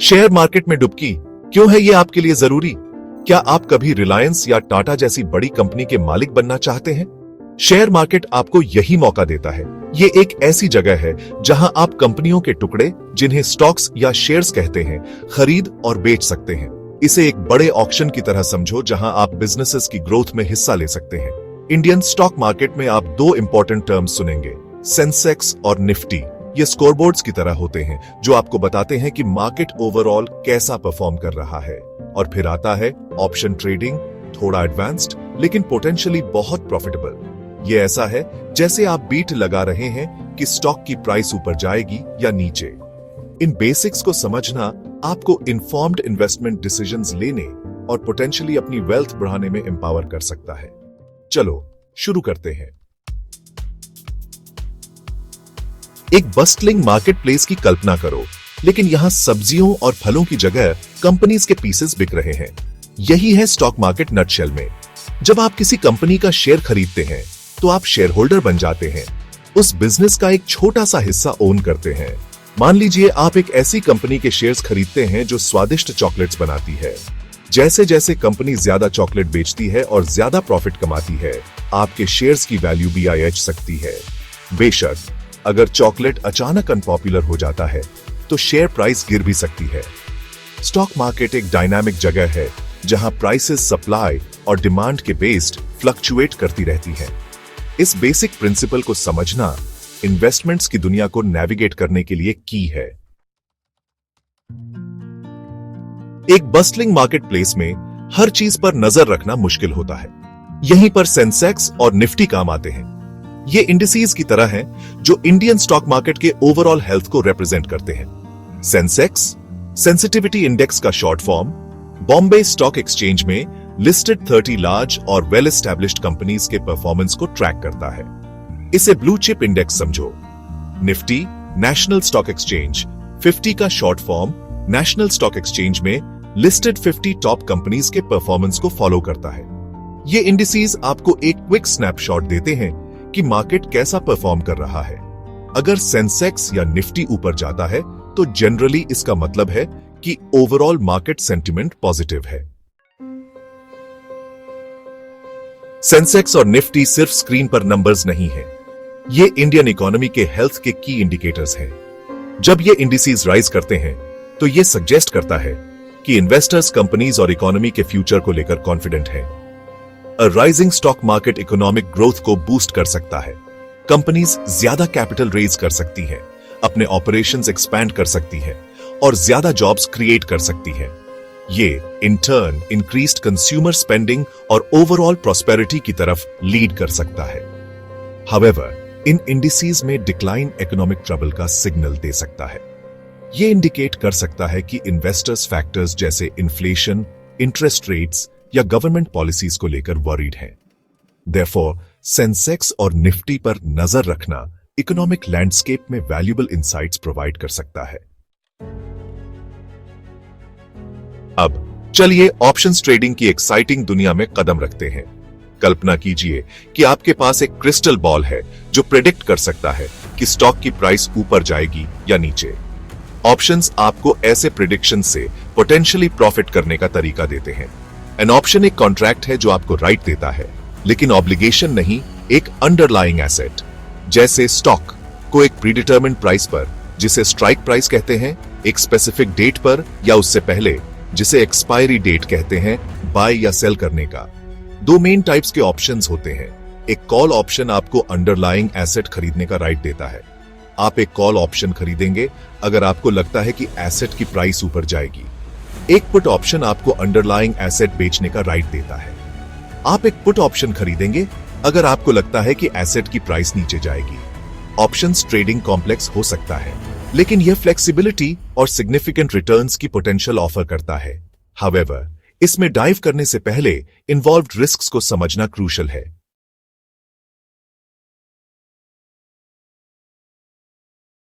Share market में डुबकी क्यों है ये आपके लिए जरूरी? क्या आप कभी रिलायंस या टाटा जैसी बड़ी कंपनी के मालिक बनना चाहते हैं? शेयर मार्केट आपको यही मौका देता है। ये एक ऐसी जगह है जहां आप कंपनियों के टुकड़े, जिन्हें स्टॉक्स या शेयर्स कहते हैं, खरीद और बेच सकते हैं। इसे एक बड़े ऑक्शन की तरह समझो जहां आप बिजनेसेस की ग्रोथ में हिस्सा ले सकते हैं। इंडियन स्टॉक मार्केट में आप दो इंपॉर्टेंट टर्म्स सुनेंगे, सेंसेक्स और निफ्टी। ये स्कोरबोर्ड्स की तरह होते हैं जो आपको बताते हैं कि मार्केट ओवरऑल कैसा परफॉर्म कर रहा है। और फिर आता है ऑप्शन ट्रेडिंग, थोड़ा एडवांस्ड लेकिन पोटेंशियली बहुत प्रॉफिटेबल। ये ऐसा है जैसे आप बीट लगा रहे हैं कि स्टॉक की प्राइस ऊपर जाएगी या नीचे। इन बेसिक्स को समझना आपको इन्फॉर्म्ड इन्वेस्टमेंट डिसीजंस लेने और पोटेंशियली अपनी वेल्थ बढ़ाने में एम्पावर कर सकता है। चलो शुरू करते हैं। एक बस्टलिंग मार्केट प्लेस की कल्पना करो, लेकिन यहां सब्जियों और फलों की जगह कंपनीज के पीसेस बिक रहे हैं। यही है स्टॉक मार्केट नटशेल में। जब आप किसी कंपनी का शेयर खरीदते हैं तो आप शेयर होल्डर बन जाते हैं, उस बिजनेस का एक छोटा सा हिस्सा ओन करते हैं। मान लीजिए आप एक ऐसी कंपनी के शेयर्स खरीदते हैं जो स्वादिष्ट चॉकलेट्स बनाती है। जैसे जैसे कंपनी ज्यादा चॉकलेट बेचती है और ज्यादा प्रॉफिट कमाती है, आपके शेयर्स की वैल्यू भी बढ़ सकती है। बेशक अगर चॉकलेट अचानक अनपॉपुलर हो जाता है तो शेयर प्राइस गिर भी सकती है। स्टॉक मार्केट एक डायनामिक जगह है जहां प्राइसेस सप्लाई और डिमांड के बेस्ड फ्लक्चुएट करती रहती है। इस बेसिक प्रिंसिपल को समझना इन्वेस्टमेंट्स की दुनिया को नेविगेट करने के लिए की है। एक बस्टलिंग मार्केट प्लेस में हर चीज पर नजर रखना मुश्किल होता है। यहीं पर सेंसेक्स और निफ्टी काम आते हैं। ये इंडिसेस की तरह हैं जो इंडियन स्टॉक मार्केट के ओवरऑल हेल्थ को रिप्रेजेंट करते हैं। सेंसेक्स सेंसिटिविटी इंडेक्स का short form, Bombay stock exchange में लिस्टेड 30 लार्ज और वेल एस्टैब्लिश्ड कंपनीज के परफॉर्मेंस को ट्रैक करता है। इसे ब्लू चिप इंडेक्स समझो। निफ्टी नेशनल स्टॉक एक्सचेंज 50 का short form, national stock exchange में लिस्टेड 50 टॉप कंपनीज के परफॉर्मेंस को फॉलो करता है। ये इंडिसेस आपको एक क्विक स्नैपशॉट देते हैं कि मार्केट कैसा परफॉर्म कर रहा है। अगर सेंसेक्स या निफ्टी ऊपर जाता है तो जनरली इसका मतलब है कि ओवरऑल मार्केट सेंटिमेंट पॉजिटिव है। सेंसेक्स और निफ्टी सिर्फ स्क्रीन पर नंबर्स नहीं है, ये इंडियन इकोनॉमी के हेल्थ के की इंडिकेटर्स हैं। जब ये इंडिसेस राइज करते हैं तो ये सजेस्ट करता है कि इन्वेस्टर्स कंपनीज और इकोनॉमी के फ्यूचर को लेकर कॉन्फिडेंट हैं। A rising stock market economic growth को बूस्ट कर सकता है। कंपनीज ज्यादा कैपिटल रेज कर सकती हैं, अपने ऑपरेशंस एक्सपैंड कर सकती हैं और ज्यादा जॉब्स क्रिएट कर सकती हैं। ये in turn increased consumer spending और ओवरऑल प्रॉस्पेरिटी की तरफ लीड कर सकता है। हाउएवर, इन इंडिसेस में डिक्लाइन इकोनॉमिक ट्रबल का सिग्नल दे सकता है। ये इंडिकेट कर सकता है कि इन्वेस्टर्स फैक्टर्स जैसे इन्फ्लेशन, इंटरेस्ट रेट्स या गवर्नमेंट पॉलिसीज को लेकर वरीड हैं। देयरफॉर सेंसेक्स और निफ्टी पर नजर रखना इकोनॉमिक लैंडस्केप में वैल्यूएबल इंसाइट्स प्रोवाइड कर सकता है। अब चलिए ऑप्शंस ट्रेडिंग की एक्साइटिंग दुनिया में कदम रखते हैं। कल्पना कीजिए कि आपके पास एक क्रिस्टल बॉल है जो प्रेडिक्ट कर सकता है कि स्टॉक की प्राइस ऊपर जाएगी या नीचे। ऑप्शंस आपको ऐसे प्रेडिक्शन से पोटेंशियली प्रॉफिट करने का तरीका देते हैं। एन ऑप्शन एक कॉन्ट्रैक्ट है जो आपको राइट देता है, लेकिन ऑब्लिगेशन नहीं, एक अंडरलाइंग एसेट। जैसे स्टॉक को एक प्रीडिटरमिन्ड प्राइस पर, जिसे स्ट्राइक प्राइस कहते हैं, एक स्पेसिफिक डेट पर या उससे पहले, जिसे एक्सपायरी डेट कहते हैं, बाय या सेल करने का। दो मेन टाइप्स के ऑप्शंस होते हैं। एक कॉल ऑप्शन आपको अंडरलाइंग एसेट खरीदने का राइट देता है। आप एक कॉल ऑप्शन खरीदेंगे अगर आपको लगता है कि एसेट की प्राइस ऊपर जाएगी। एक पुट ऑप्शन आपको अंडरलाइंग एसेट बेचने का राइट देता है। आप एक पुट ऑप्शन खरीदेंगे अगर आपको लगता है कि एसेट की प्राइस नीचे जाएगी। ऑप्शंस ट्रेडिंग कॉम्प्लेक्स हो सकता है, लेकिन यह फ्लेक्सिबिलिटी और सिग्निफिकेंट रिटर्न्स की पोटेंशियल ऑफर करता है। हाउएवर, इसमें डाइव करने से पहले इन्वॉल्व्ड रिस्क्स को समझना क्रूशियल है।